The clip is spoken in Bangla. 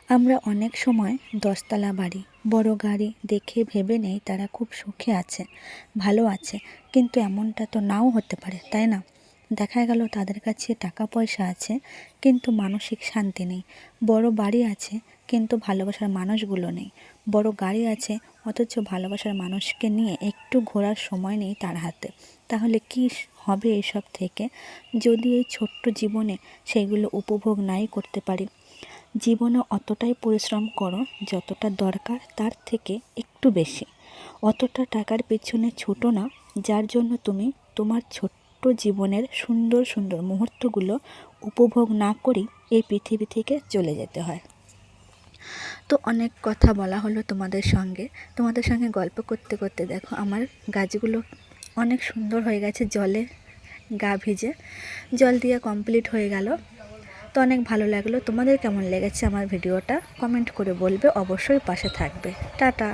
আমরা অনেক সময় দশতলা বাড়ি, বড় গাড়ি দেখে ভেবে নেই তারা খুব সুখে আছে, ভালো আছে, কিন্তু এমনটা তো নাও হতে পারে, তাই না? দেখা গেল তাদের কাছে টাকা পয়সা আছে কিন্তু মানসিক শান্তি নেই। বড় বাড়ি আছে কিন্তু ভালোবাসার মানুষগুলো নেই। বড় গাড়ি আছে অথচ ভালোবাসার মানুষকে নিয়ে একটু ঘোরার সময় নেই তার হাতে। তাহলে কি হবে এইসব থেকে যদি এই ছোট্ট জীবনে সেগুলো উপভোগ নাই করতে পারি? জীবনে অতটাই পরিশ্রম করো যতটা দরকার তার থেকে একটু বেশি। অতটা টাকার পেছনে ছোটো না যার জন্য তুমি তোমার ছোট্ট জীবনের সুন্দর সুন্দর মুহূর্তগুলো উপভোগ না করেই এই পৃথিবী থেকে চলে যেতে হয়। তো অনেক কথা বলা হলো তোমাদের সঙ্গে গল্প করতে করতে দেখো আমার গাছগুলো অনেক সুন্দর হয়ে গেছে, জলে গা ভিজে জল দিয়ে কমপ্লিট হয়ে গেল। তো অনেক ভালো লাগলো। তোমাদের কেমন লেগেছে আমার ভিডিওটা কমেন্ট করে বলবে, অবশ্যই পাশে থাকবে। টাটা।